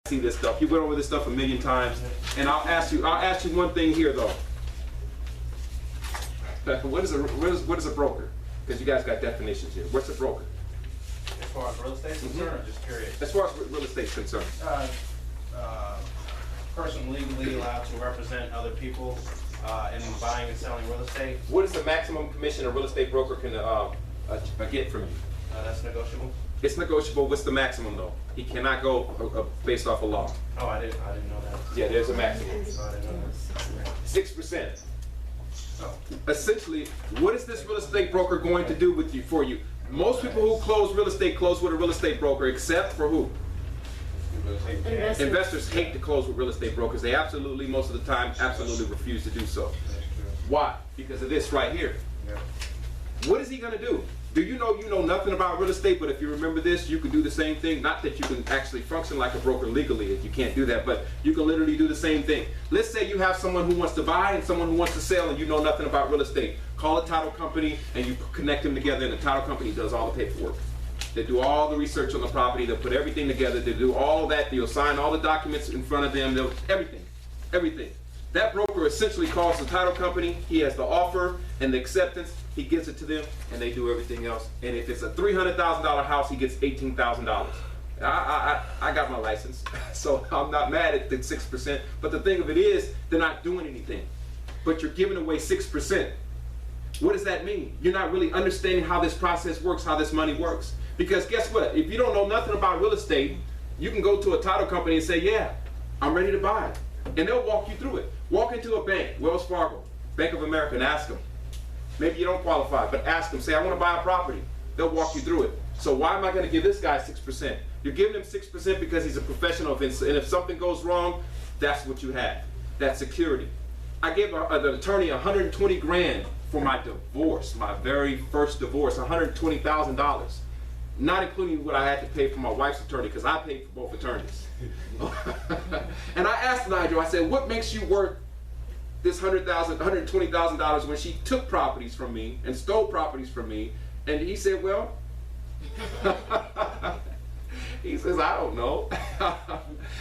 see this stuff. You went over this stuff a million times, and I'll ask you one thing here though. What is a broker? Because you guys got definitions here. What's a broker? As far as real estate is concerned, or just curious? As far as real estate is concerned. Person legally allowed to represent other people in buying and selling real estate. What is the maximum commission a real estate broker can get from you? That's negotiable. It's negotiable. What's the maximum though? He cannot go based off of law. Oh, I didn't know that. Yeah, there's a maximum. Oh, I didn't know that. 6%. Oh. Essentially, what is this real estate broker going to do with you for you? Most people who close real estate close with a real estate broker, except for who? Investors. Investors hate to close with real estate brokers. They absolutely, most of the time, absolutely refuse to do so. Why? Because of this right here. Yeah. What is he going to do? Do you know nothing about real estate, but if you remember this, you can do the same thing. Not that you can actually function like a broker legally, if you can't do that, but you can literally do the same thing. Let's say you have someone who wants to buy and someone who wants to sell, and you know nothing about real estate. Call a title company and you connect them together, and the title company does all the paperwork. They do all the research on the property. They'll put everything together. They do all that. They'll sign all the documents in front of them. They'll everything. That broker essentially calls the title company. He has the offer and the acceptance. He gives it to them, and they do everything else. And if it's a $300,000 house, he gets $18,000. I got my license, so I'm not mad at the 6%. But the thing of it is, they're not doing anything. But you're giving away 6%. What does that mean? You're not really understanding how this process works, how this money works. Because guess what? If you don't know nothing about real estate, you can go to a title company and say, yeah, I'm ready to buy. And they'll walk you through it. Walk into a bank, Wells Fargo, Bank of America, and ask them. Maybe you don't qualify, but ask them, say, I want to buy a property. They'll walk you through it. So why am I going to give this guy 6%? You're giving him 6% because he's a professional, and if something goes wrong, that's what you have. That's security. I gave an attorney 120 grand for my divorce, my very first divorce, $120,000. Not including what I had to pay for my wife's attorney, because I paid for both attorneys. And I asked Nigel, I said, what makes you worth this $120,000 when she took properties from me and stole properties from me? And he said, well, he says, I don't know.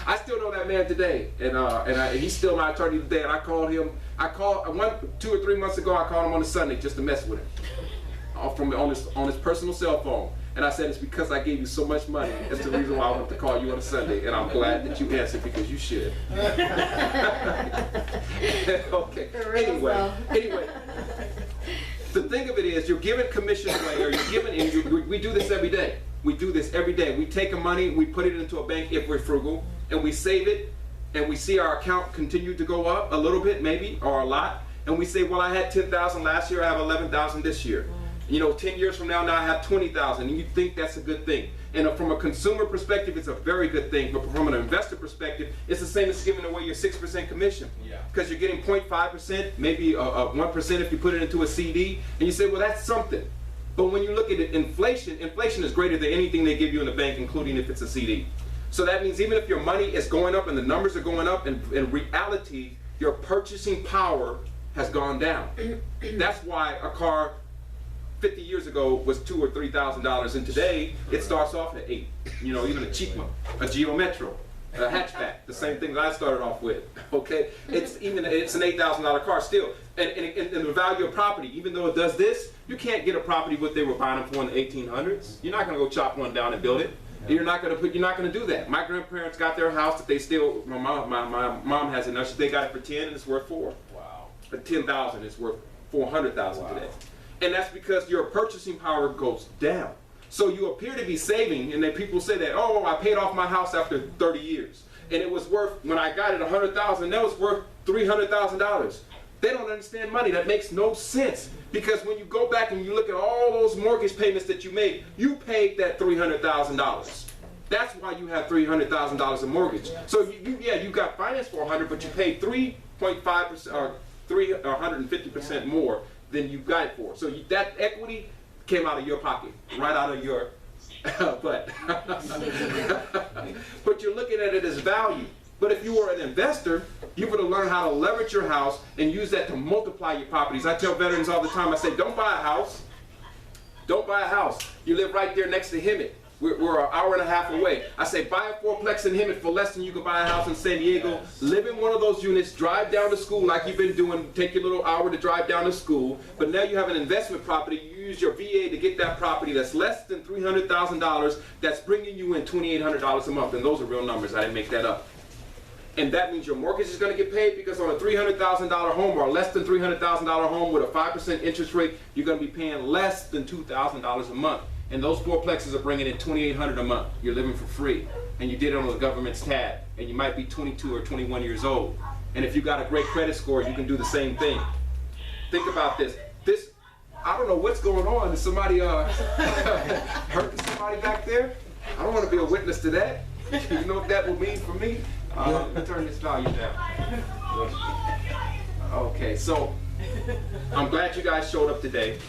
I still know that man today, and he's still my attorney today. And I called him. 2 or 3 months ago. I called him on a Sunday just to mess with him, on his personal cell phone. And I said, it's because I gave you so much money. That's the reason why I want to call you on a Sunday. And I'm glad that you answered, because you should. Okay. Anyway. The thing of it is, you're giving commission away, or you're giving, and we do this every day. We do this every day. We take the money, we put it into a bank if we're frugal, and we save it, and we see our account continue to go up a little bit, maybe, or a lot. And we say, well, I had 10,000 last year, I have 11,000 this year. 10 years from now I have 20,000, and you think that's a good thing. And from a consumer perspective, it's a very good thing. But from an investor perspective, it's the same as giving away your 6% commission. Yeah. Because you're getting 0.5%, maybe 1% if you put it into a CD, and you say, well, that's something. But when you look at it, inflation is greater than anything they give you in the bank, including if it's a CD. So that means even if your money is going up and the numbers are going up, in reality, your purchasing power has gone down. That's why a car 50 years ago was $2,000 or $3,000, and today it starts off at $8,000. Even a cheap one, a Geo Metro, a hatchback, the same thing that I started off with. Okay, it's an $8,000 car still, and the value of property, even though it does this, you can't get a property what they were buying them for in the 1800s. You're not going to go chop one down and build it. You're not going to do that. My grandparents got their house that they still. My mom has it now. They got it for 10, and it's worth 4. Wow. For 10,000, it's worth 400,000 today. And that's because your purchasing power goes down. So you appear to be saving, and then people say that, oh, I paid off my house after 30 years. And it was worth, when I got it, $100,000, that was worth $300,000. They don't understand money. That makes no sense. Because when you go back and you look at all those mortgage payments that you made, you paid that $300,000. That's why you have $300,000 in mortgage. So you got financed for $100,000, but you paid 3.5% or 150% more than you got it for. So that equity came out of your pocket, right out of your butt. But you're looking at it as value. But if you were an investor, you would have learned how to leverage your house and use that to multiply your properties. I tell veterans all the time, I say, don't buy a house. Don't buy a house. You live right there next to Hemet. We're an hour and a half away. I say buy a fourplex in Hemet for less than you can buy a house in San Diego. Live in one of those units, drive down to school like you've been doing, take your little hour to drive down to school. But now you have an investment property. You use your VA to get that property that's less than $300,000, that's bringing you in $2,800 a month. And those are real numbers. I didn't make that up. And that means your mortgage is going to get paid, because on a $300,000 home or less than $300,000 home with a 5% interest rate, you're going to be paying less than $2,000 a month. And those fourplexes are bringing in $2,800 a month. You're living for free, and you did it on the government's tab, and you might be 22 or 21 years old. And if you got a great credit score, you can do the same thing. Think about this. I don't know what's going on. Is somebody hurting somebody back there? I don't want to be a witness to that. You know what that will mean for me? Let me turn this volume down. Okay, so I'm glad you guys showed up today.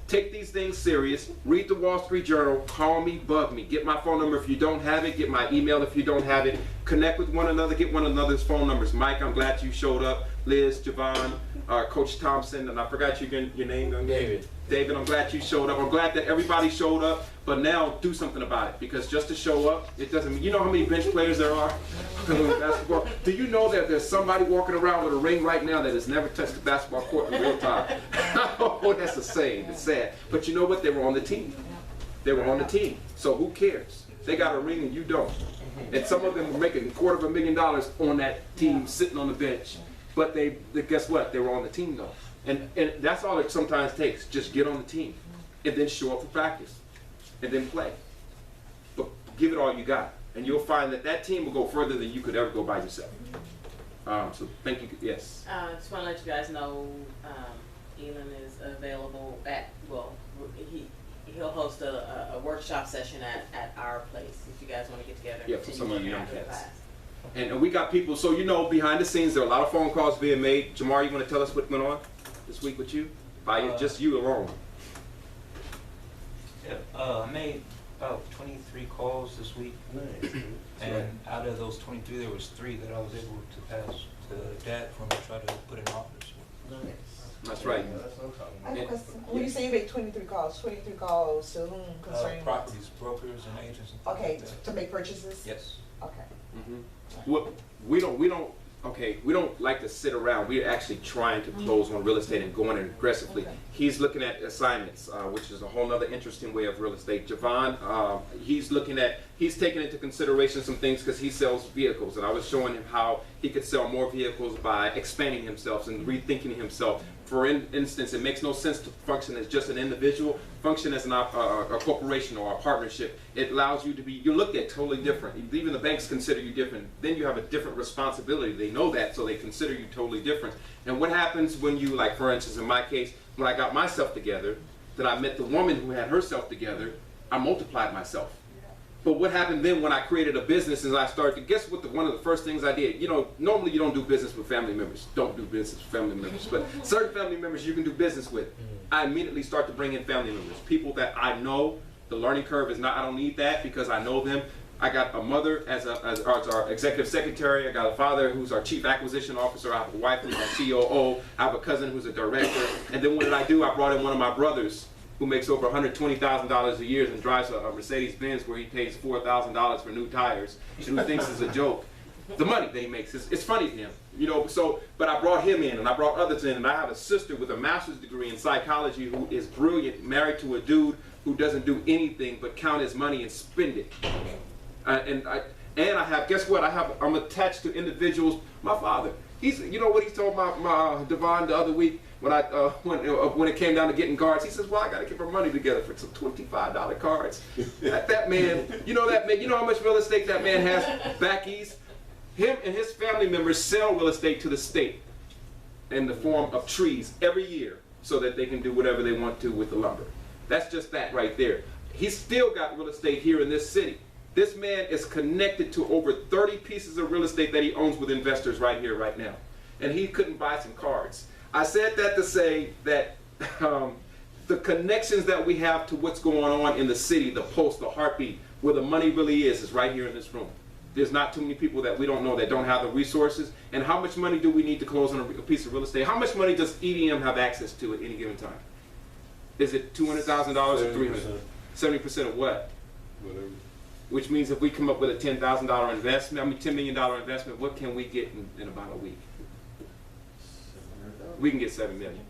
Take these things serious. Read the Wall Street Journal. Call me, bug me. Get my phone number if you don't have it. Get my email if you don't have it. Connect with one another. Get one another's phone numbers. Mike, I'm glad you showed up. Liz, Javon, Coach Thompson, and I forgot your name. David. David, I'm glad you showed up. I'm glad that everybody showed up, but now do something about it, because just to show up, it doesn't mean, you know how many bench players there are in basketball? Do you know that there's somebody walking around with a ring right now that has never touched the basketball court in real time? Oh, that's a saying. It's sad. But you know what? They were on the team. They were on the team. So who cares? They got a ring and you don't. And some of them were making $250,000 on that team sitting on the bench. But they guess what? They were on the team though. And that's all it sometimes takes. Just get on the team and then show up for practice and then play. But give it all you got. And you'll find that that team will go further than you could ever go by yourself. So thank you. Yes. Just want to let you guys know, Elon is available at, he'll host a workshop session at our place if you guys want to get together. Yeah, for some of you young after the cats. class. And we got people, so you know, behind the scenes, there are a lot of phone calls being made. Jamar, you want to tell us what went on this week with you? Just you alone. Yeah, I made about 23 calls this week, and out of those 23, there was 3 that I was able to pass to Dad for him to try to put in offers. That's right. I have a question. When you say you make 23 calls to whom concerning what? Properties, brokers, and agents. And things Okay, like that. to make purchases? Yes. Okay. What we don't like to sit around. We're actually trying to close on real estate and going in aggressively. Okay. He's looking at assignments, which is a whole other interesting way of real estate. Javon, he's taking into consideration some things because he sells vehicles, and I was showing him how he could sell more vehicles by expanding himself and rethinking himself. For instance, it makes no sense to function as just an individual. Function as a corporation or a partnership. It allows you to be, you're looked at totally different. Even the banks consider you different. Then you have a different responsibility. They know that, so they consider you totally different. And what happens when you, like for instance, in my case, when I got myself together, then I met the woman who had herself together, I multiplied myself. But what happened then when I created a business is I started to, guess what, one of the first things I did, you know, normally you don't do business with family members. Don't do business with family members. But certain family members you can do business with. I immediately start to bring in family members. People that I know, the learning curve is not, I don't need that because I know them. I got a mother as our executive secretary. I got a father who's our chief acquisition officer. I have a wife who's our COO. I have a cousin who's a director. And then what did I do? I brought in one of my brothers who makes over $120,000 a year and drives a Mercedes-Benz where he pays $4,000 for new tires, and who thinks it's a joke. The money that he makes, it's funny to him, you know. So, but I brought him in, and I brought others in, and I have a sister with a master's degree in psychology who is brilliant, married to a dude who doesn't do anything but count his money and spend it. And I have, guess what? I'm attached to individuals. My father, you know what he told my Devon the other week when it came down to getting cards. He says, "Well, I got to get my money together for some $25 cards." that man, you know how much real estate that man has back east. Him and his family members sell real estate to the state in the form of trees every year, so that they can do whatever they want to with the lumber. That's just that right there. He's still got real estate here in this city. This man is connected to over 30 pieces of real estate that he owns with investors right here, right now. And he couldn't buy some cards. I said that to say that the connections that we have to what's going on in the city, the pulse, the heartbeat, where the money really is right here in this room. There's not too many people that we don't know that don't have the resources. And how much money do we need to close on a piece of real estate? How much money does EDM have access to at any given time? Is it $200,000 or $300,000? 70% of what? Whatever. Which means if we come up with a $10,000 investment, $10 million investment, what can we get in about a week? We can get $7 million.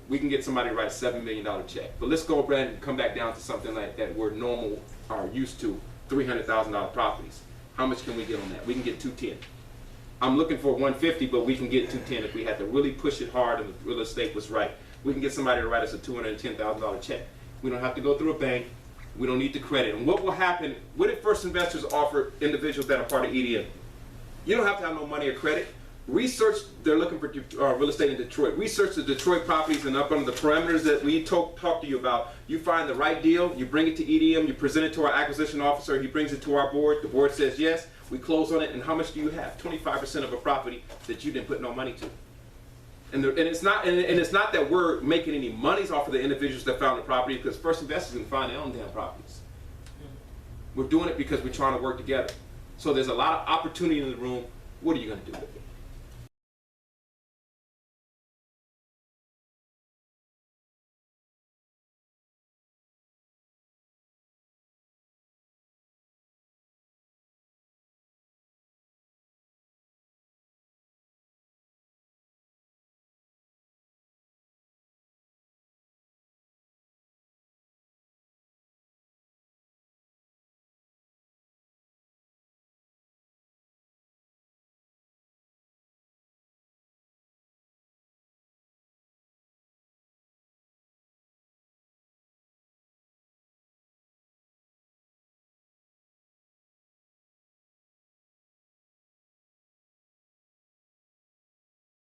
We can get somebody to write a $7 million check. But let's go ahead and come back down to something like that we're normal or used to, $300,000 properties. How much can we get on that? We can get 210. I'm looking for 150, but we can get 210 if we had to really push it hard and the real estate was right. We can get somebody to write us a $210,000 check. We don't have to go through a bank. We don't need the credit. And what will happen, what if First Investors offer individuals that are part of EDM? You don't have to have no money or credit. Research, they're looking for real estate in Detroit. Research the Detroit properties and up under the parameters that we talk to you about. You find the right deal, you bring it to EDM, you present it to our acquisition officer, he brings it to our board, the board says yes, we close on it, and how much do you have? 25% of a property that you didn't put no money to. And it's not that we're making any monies off of the individuals that found the property, because First Investors can find their own damn properties. We're doing it because we're trying to work together. So there's a lot of opportunity in the room. What are you going to do with it?